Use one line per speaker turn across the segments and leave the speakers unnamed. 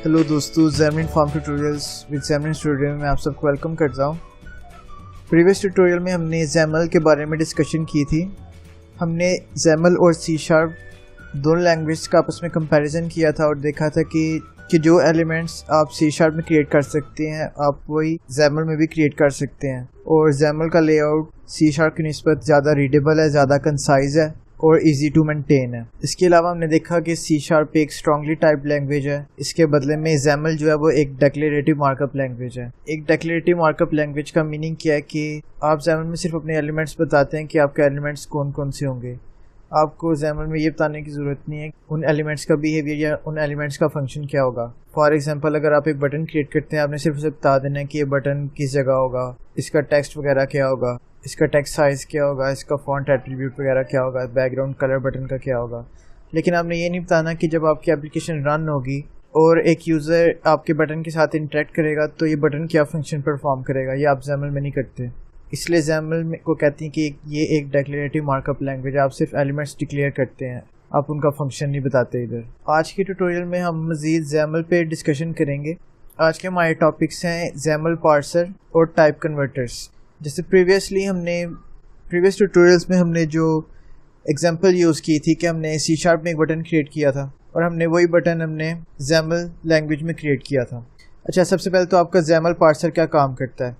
Hello दोस्तों, ज़ैमलिन farm tutorials with ज़ैमलिन studio में आप सबको वेलकम करता हूँ। प्रीवियस ट्यूटोरियल में हमने ज़ैमल के बारे में डिस्कशन की थी। हमने ज़ैमल और सी शार्प दोनों लैंग्वेज का आपस में कंपैरिजन किया था और देखा था कि जो एलिमेंट्स आप सी शार्प में क्रिएट कर सकते हैं आप वही ज़ैमल में भी क्रिएट कर सकते हैं। और ज़ैमल का लेआउट सी शार्प की निस्बत ज़्यादा रीडेबल है, ज़्यादा कंसाइज है और इजी टू मेंटेन है। इसके अलावा हमने देखा कि सी शार्प एक स्ट्रांगली टाइप लैंग्वेज है। इसके बदले में ज़ैमल जो है वो एक डिक्लेरेटिव मार्कअप लैंग्वेज है। एक डिक्लेरेटिव मार्कअप लैंग्वेज का मीनिंग क्या है कि आप ज़ैमल में सिर्फ अपने एलिमेंट्स बताते हैं कि आपके एलिमेंट्स कौन कौन से होंगे। आपको ज़ैमल में ये बताने की ज़रूरत नहीं है उन एलिमेंट्स का बिहेवियर या उन एलिमेंट्स का फंक्शन क्या होगा। फॉर एग्जांपल, अगर आप एक बटन क्रिएट करते हैं, आपने सिर्फ उसे बता देना है कि ये बटन किस जगह होगा, इसका टेक्स्ट वगैरह क्या होगा, इसका टेक्स्ट साइज़ क्या होगा, इसका फॉन्ट एट्रीब्यूट वगैरह क्या होगा, बैकग्राउंड कलर बटन का क्या होगा। लेकिन आपने ये नहीं बताना कि जब आपकी एप्लीकेशन रन होगी और एक यूज़र आपके बटन के साथ इंटरेक्ट करेगा तो ये बटन क्या फंक्शन परफॉर्म करेगा। ये आप ज़ैमल में नहीं करते। इसलिए ज़ैमल को कहती हैं कि ये एक डिक्लेरेटिव मार्कअप लैंग्वेज है। आप सिर्फ एलिमेंट्स डिक्लेयर करते हैं, आप उनका फंक्शन नहीं बताते इधर। आज के ट्यूटोरियल में हम मज़ीद ज़ैमल पे डिस्कशन करेंगे। आज के हमारे टॉपिक्स हैं ज़ैमल पार्सर और टाइप कन्वर्टर्स। जैसे प्रीवियस ट्यूटोरियल्स में हमने जो एग्जांपल यूज़ की थी कि हमने सी शार्प में एक बटन क्रिएट किया था और हमने वही बटन हमने ज़ैमल लैंग्वेज में क्रिएट किया था। अच्छा, सबसे पहले तो आपका ज़ैमल पार्सर क्या काम करता है।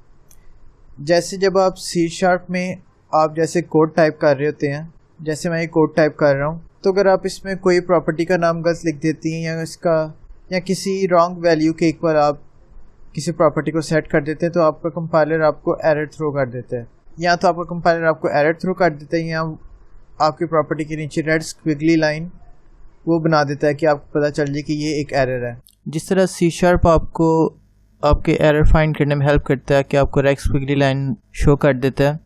जैसे जब आप सी शार्प में आप जैसे कोड टाइप कर रहे होते हैं, जैसे मैं ये कोड टाइप कर रहा हूँ, तो अगर आप इसमें कोई प्रॉपर्टी का नाम गलत लिख देती हैं या किसी रॉन्ग वैल्यू के इक्वल आप किसी प्रॉपर्टी को सेट कर देते हैं तो आपका कंपाइलर आपको एरर थ्रो कर देता है। या तो आपका कंपाइलर आपको एरर थ्रो कर देता है या आपकी प्रॉपर्टी के नीचे रेड स्क्विगली लाइन वो बना देता है कि आपको पता चल जाए कि ये एक एरर है। जिस तरह सी शार्प आपको आपके एरर फाइंड करने में हेल्प करता है कि आपको रेड स्क्विगली लाइन शो कर देता है,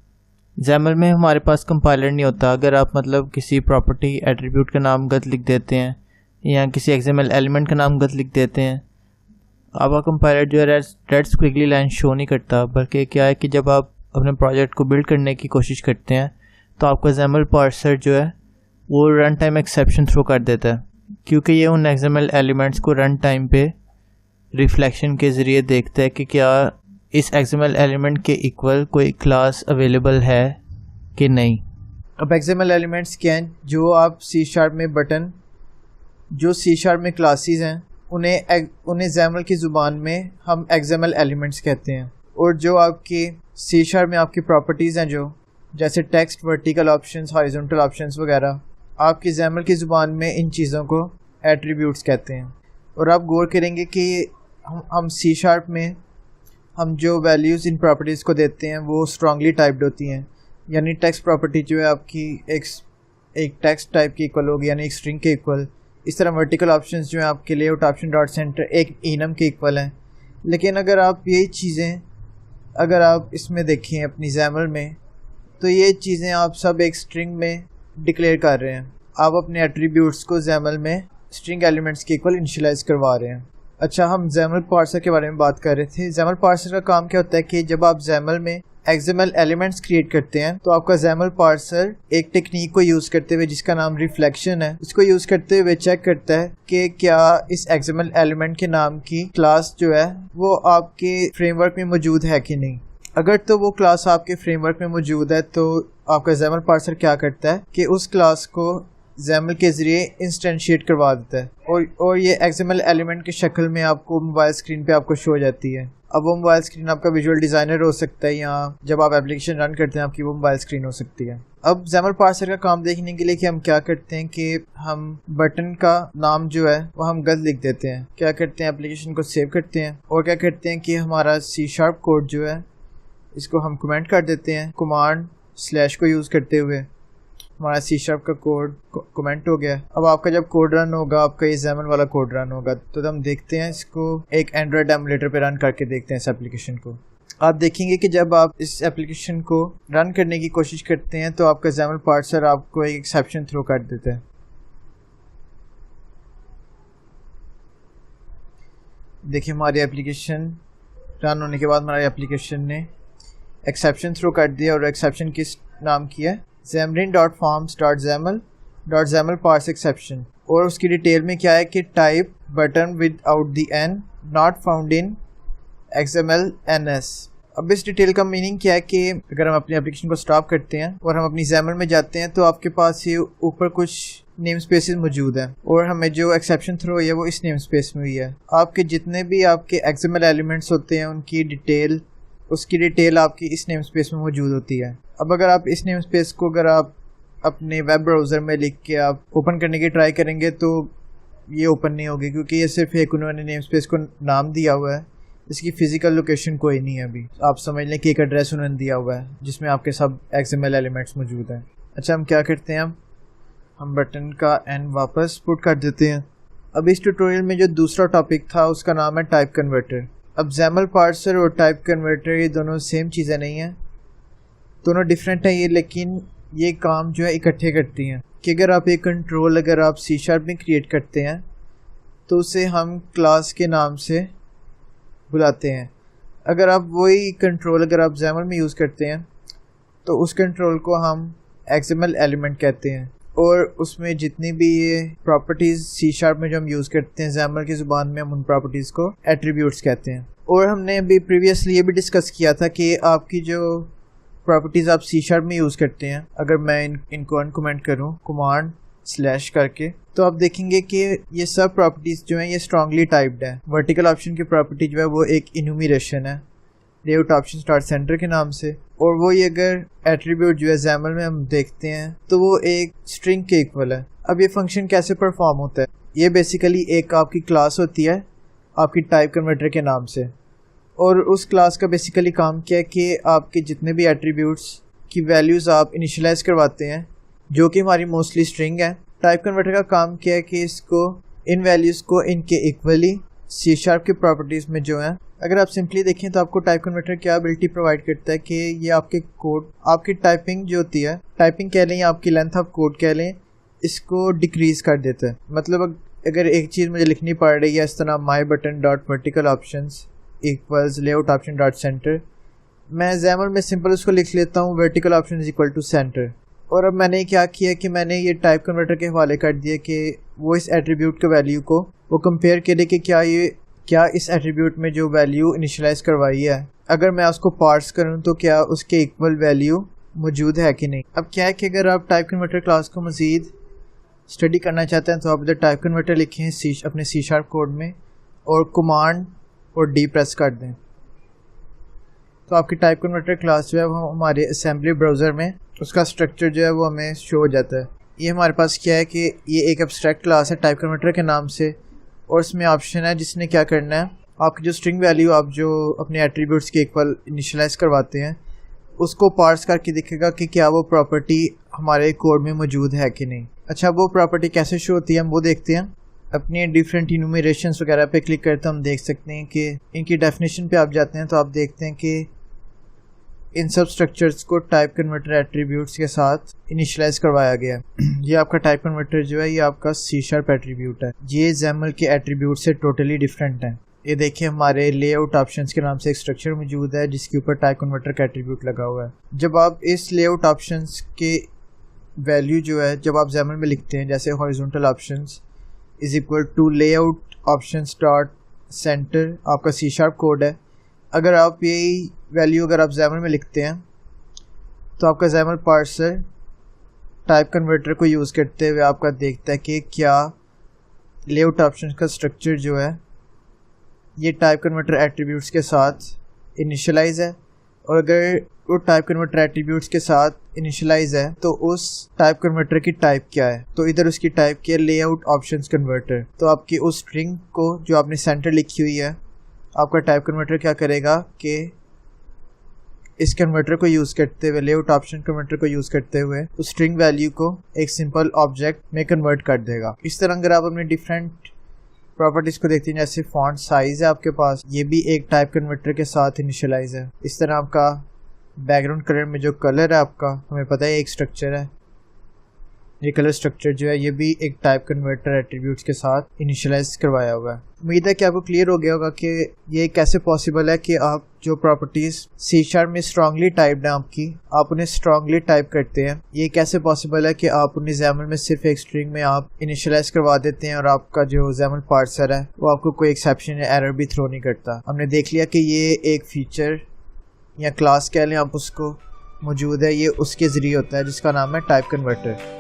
ज़ैमल में हमारे पास कंपाइलर नहीं होता। अगर आप किसी प्रॉपर्टी एट्रीब्यूट का नाम गलत लिख देते हैं या किसी एक्सएमएल एलिमेंट का नाम गलत लिख देते हैं, आपका कंपाइलर जो है रेड स्क्विगली लाइन शो नहीं करता। बल्कि क्या है कि जब आप अपने प्रोजेक्ट को बिल्ड करने की कोशिश करते हैं तो आपका ज़ैमल पार्सर जो है वो रन टाइम एक्सेप्शन थ्रो कर देता है, क्योंकि ये उन एक्सएमएल एलिमेंट्स को रन टाइम पे रिफ्लेक्शन के ज़रिए देखता है कि क्या इस एक्सएमएल एलिमेंट के इक्वल कोई क्लास अवेलेबल है कि नहीं। अब एक्सएमएल एलिमेंट्स क्या हैं? जो आप सी शार्प में बटन, जो सी शार्प में क्लासेस हैं, उन्हें ज़ैमल की ज़ुबान में हम एक्सएमएल एलिमेंट्स कहते हैं। और जो आपकी सी शार्प में आपकी प्रॉपर्टीज़ हैं, जो जैसे text, vertical options, horizontal options वगैरह, आपकी ज़ैमल की ज़ुबान में इन चीज़ों को एट्रीब्यूट्स कहते हैं। और आप गौर करेंगे कि हम सी शार्प में हम जो वैल्यूज़ इन प्रॉपर्टीज़ को देते हैं वो स्ट्रांगली टाइप्ड होती हैं। यानी टेक्स्ट प्रॉपर्टी जो है आपकी एक टेक्स्ट टाइप की इक्वल होगी, यानी एक स्ट्रिंग के इक्वल। इस तरह वर्टिकल ऑप्शंस जो हैं आपके लेआउट ऑप्शन डॉट सेंटर एक इनम के इक्वल हैं। लेकिन अगर आप यही चीज़ें अगर आप इसमें देखें अपनी ज़ैमल में, तो ये चीज़ें आप सब एक स्ट्रिंग में डिक्लेयर कर रहे हैं। आप अपने एट्रीब्यूट्स को ज़ैमल में स्ट्रिंग एलिमेंट्स के इक्वल इनिशियलाइज़ करवा रहे हैं। अच्छा, हम ज़ैमल पार्सर के बारे में बात कर रहे थे। ज़ैमल पार्सर का काम क्या होता है कि जब आप ज़ैमल में एक्सएमएल एलिमेंट्स क्रिएट करते हैं तो आपका ज़ैमल पार्सर एक टेक्निक को यूज़ करते हुए जिसका नाम रिफ्लेक्शन है, इसको यूज़ करते हुए चेक करता है कि क्या इस एक्सएमएल एलिमेंट के नाम की क्लास जो है वो आपके फ्रेमवर्क में मौजूद है कि नहीं। अगर तो वो क्लास आपके फ्रेमवर्क में मौजूद है तो आपका ज़ैमल पार्सर क्या करता है कि उस क्लास को ज़ैमल के ज़रिए इंस्टेंशिएट करवा देता है और ये एक्सएमएल एलिमेंट की शक्ल में आपको मोबाइल स्क्रीन पे आपको शो हो जाती है। अब वो मोबाइल स्क्रीन आपका विजुअल डिज़ाइनर हो सकता है या जब आप एप्लीकेशन रन करते हैं आपकी वो मोबाइल स्क्रीन हो सकती है। अब ज़ैमल पार्सर का काम देखने के लिए कि हम क्या करते हैं कि हम बटन का नाम जो है वो हम गलत लिख देते हैं। क्या करते हैं, एप्लीकेशन को सेव करते हैं और क्या करते हैं कि हमारा सी शार्प कोड जो है इसको हम कमेंट कर देते हैं। कमांड स्लैश को यूज़ करते हुए हमारा सी शार्प का कोड कमेंट हो गया। अब आपका जब कोड रन होगा, आपका ये ज़ैमल वाला कोड रन होगा, तो हम देखते हैं इसको एक एंड्रॉयड एमुलेटर पे रन करके देखते हैं इस एप्लीकेशन को। आप देखेंगे कि जब आप इस एप्लीकेशन को रन करने की कोशिश करते हैं तो आपका ज़ैमल पार्सर आपको एक एक्सेप्शन थ्रो कर देता है। देखिए, हमारी एप्लीकेशन रन होने के बाद हमारी एप्लीकेशन ने एक्सेप्शन थ्रो कर दिया और एक्सेप्शन किस नाम की है, xamarin.forms.xaml dot Jaimal parse exception, और उसकी डिटेल में क्या है कि type button without the N not found in XML-NS। अब इस डिटेल का मीनिंग क्या है कि अगर हम अपनी एप्लीकेशन को स्टॉप करते हैं और हम अपनी XAML में जाते हैं तो आपके पास ये ऊपर कुछ नेम स्पेसेस मौजूद हैं और हमें जो एक्सेप्शन थ्रो हुई है वो इस नेम स्पेस में हुई है। आपके जितने भी आपके XML एलिमेंट्स होते हैं उनकी डिटेल, उसकी डिटेल आपकी इस नेम स्पेस में मौजूद होती है। अब अगर आप इस नेम स्पेस को अगर आप अपने वेब ब्राउज़र में लिख के आप ओपन करने की ट्राई करेंगे तो ये ओपन नहीं होगी, क्योंकि ये सिर्फ एक उन्होंने नेम स्पेस को नाम दिया हुआ है, इसकी फ़िज़िकल लोकेशन कोई नहीं है। अभी आप समझ लें कि एक एड्रेस उन्होंने दिया हुआ है जिसमें आपके सब XML एलिमेंट्स मौजूद हैं। अच्छा, हम क्या करते हैं, हम बटन का एन वापस पुट कर देते हैं। अब इस ट्यूटोरियल में जो दूसरा टॉपिक था उसका नाम है टाइप कन्वर्टर। अब XAML पार्सर और टाइप कन्वर्टर ये दोनों सेम चीज़ें नहीं हैं, दोनों डिफरेंट हैं ये, लेकिन ये काम जो है इकट्ठे करती हैं। कि अगर आप एक कंट्रोल अगर आप C# में क्रिएट करते हैं तो उसे हम क्लास के नाम से बुलाते हैं। अगर आप वही कंट्रोल अगर आप XAML में यूज़ करते हैं तो उस कंट्रोल को हम XML एलिमेंट कहते हैं, और उसमें जितनी भी ये प्रॉपर्टीज़ C# में जो हम यूज़ करते हैं XAML की ज़ुबान में हम उन प्रॉपर्टीज़ को एट्रीब्यूट्स कहते हैं। और हमने अभी प्रीवियसली ये भी डिस्कस किया था कि आपकी जो प्रॉपर्टीज़ आप C# में यूज़ करते हैं, अगर मैं इनको अनकमेंट करूँ कमांड / करके, तो आप देखेंगे कि ये सब प्रॉपर्टीज़ जो हैं ये स्ट्रांगली टाइप्ड है। वर्टिकल ऑप्शन की प्रॉपर्टी जो है वो एक इन्यूमरेशन है लेआउट ऑप्शन स्टार्ट सेंटर के नाम से, और वो ये अगर एट्रीब्यूट जो है XAML में हम देखते हैं तो वो एक स्ट्रिंग के इक्वल है। अब ये फंक्शन कैसे परफॉर्म होता है, ये बेसिकली एक आपकी क्लास होती है आपकी टाइप कन्वर्टर के नाम से, और उस क्लास का बेसिकली काम क्या है कि आपके जितने भी एट्रीब्यूट्स की वैल्यूज़ आप इनिशियलाइज करवाते हैं जो कि हमारी मोस्टली स्ट्रिंग है। टाइप कन्वर्टर का काम क्या है कि इसको इन वैल्यूज़ को इनके इक्वली C# की प्रॉपर्टीज़ में जो है, अगर आप सिंपली देखें तो आपको टाइप कन्वर्टर क्या एबिलिटी प्रोवाइड करता है कि ये आपके कोड, आपकी टाइपिंग जो होती है, टाइपिंग कह लें या आपकी लेंथ ऑफ कोड कह लें, इसको डिक्रीज़ कर देता है। मतलब अगर एक चीज़ मुझे लिखनी पड़ रही है इस तरह my button dot vertical options equals layout option dot centre, मैं XAML में सिंपल उसको लिख लेता हूँ vertical option is equal to centre. और अब मैंने क्या किया कि मैंने ये टाइप कन्वर्टर के हवाले कर दिया कि वो इस एट्रीब्यूट के वैल्यू को वो कंपेयर करे कि क्या इस एट्रीब्यूट में जो वैल्यू इनिशियलाइज करवाई है अगर मैं उसको पार्स करूँ तो क्या उसके इक्वल वैल्यू मौजूद है कि नहीं। अब क्या है कि अगर आप टाइप कन्वर्टर क्लास को मज़ीद स्टडी करना चाहते हैं तो आप इधर टाइप कन्वर्टर लिखें अपने C# कोड में और कमांड और D प्रेस कर दें, तो आपकी टाइप कन्वर्टर क्लास जो है वो हमारे असेंबली ब्राउज़र में उसका स्ट्रक्चर जो है वो हमें शो हो जाता है। ये हमारे पास क्या है कि ये एक एब्स्ट्रैक्ट क्लास है टाइप कन्वर्टर के नाम से, और इसमें ऑप्शन है जिसने क्या करना है, आपकी जो स्ट्रिंग वैल्यू आप जो अपने एट्रीब्यूट्स के इक्वल इनिशियलाइज करवाते हैं उसको पार्स करके दिखेगा कि क्या वो प्रॉपर्टी हमारे कोड में मौजूद है कि नहीं। अच्छा, वो प्रॉपर्टी कैसे शो होती है हम वो देखते हैं। अपनी डिफरेंट इन्यूमरेशंस वगैरह पे क्लिक करते हम देख सकते हैं कि इनकी डेफिनेशन पे आप जाते हैं तो आप देखते हैं कि इन सब स्ट्रक्चर्स को टाइप कन्वर्टर एट्रीब्यूट्स के साथ इनिशियलाइज करवाया गया। ये आपका टाइप कन्वर्टर जो है ये आपका C# एट्रीब्यूट है, ये XAML के एट्रीब्यूट से टोटली डिफरेंट है। ये देखिए हमारे लेआउट ऑप्शंस के नाम से एक स्ट्रक्चर मौजूद है जिसके ऊपर टाइप कन्वर्टर का एट्रीब्यूट लगा हुआ है। जब आप इस लेआउट ऑप्शंस के वैल्यू जो है जब आप XAML में लिखते हैं, जैसे horizontal options is equal to layout options dot center आपका C# कोड है, अगर आप यही वैल्यू अगर आप XAML में लिखते हैं तो आपका XAML पार्सर टाइप कन्वर्टर को यूज़ करते हुए आपका देखता है कि क्या लेआउट ऑप्शन का स्ट्रक्चर जो है ये टाइप कन्वर्टर एट्रीब्यूट्स के साथ इनिशियलाइज है, और अगर वो टाइप कन्वर्टर एट्रीब्यूट्स के साथ इनिशियलाइज है तो उस टाइप कन्वर्टर की टाइप क्या है। तो इधर उसकी टाइप क्या है, लेआउट ऑप्शंस कन्वर्टर। तो आपकी उस स्ट्रिंग को जो आपने सेंटर लिखी हुई है आपका टाइप कन्वर्टर क्या करेगा कि इस कन्वर्टर को यूज़ करते हुए, लेआउट ऑप्शन कन्वर्टर को यूज़ करते हुए उस स्ट्रिंग वैल्यू को एक सिंपल ऑब्जेक्ट में कन्वर्ट कर देगा। इस तरह अगर आप अपने डिफरेंट प्रॉपर्टीज़ को देखते हैं, जैसे फॉन्ट साइज़ है आपके पास, ये भी एक टाइप कन्वर्टर के साथ इनिशियलाइज है। इस तरह आपका बैकग्राउंड कलर में जो कलर है आपका, हमें पता है एक स्ट्रक्चर है, ये कलर स्ट्रक्चर जो है ये भी एक टाइप कन्वर्टर एट्रीब्यूट्स के साथ इनिशियलाइज करवाया हुआ है। उम्मीद है कि आपको क्लियर हो गया होगा कि ये कैसे पॉसिबल है कि आप जो प्रॉपर्टीज C# में स्ट्रांगली टाइप्ड हैं आपकी, आप उन्हें स्ट्रांगली टाइप करते हैं। ये कैसे पॉसिबल है कि आप उन्हें XAML में सिर्फ एक स्ट्रिंग में आप इनिशियलाइज करवा देते हैं और आपका जो XAML पार्सर है वो आपको कोई एक्सेप्शन या एरर भी थ्रो नहीं करता। हमने देख लिया कि ये एक फीचर या क्लास कह लें आप उसको, मौजूद है, ये उसके ज़रिए होता है जिसका नाम है टाइप कन्वर्टर।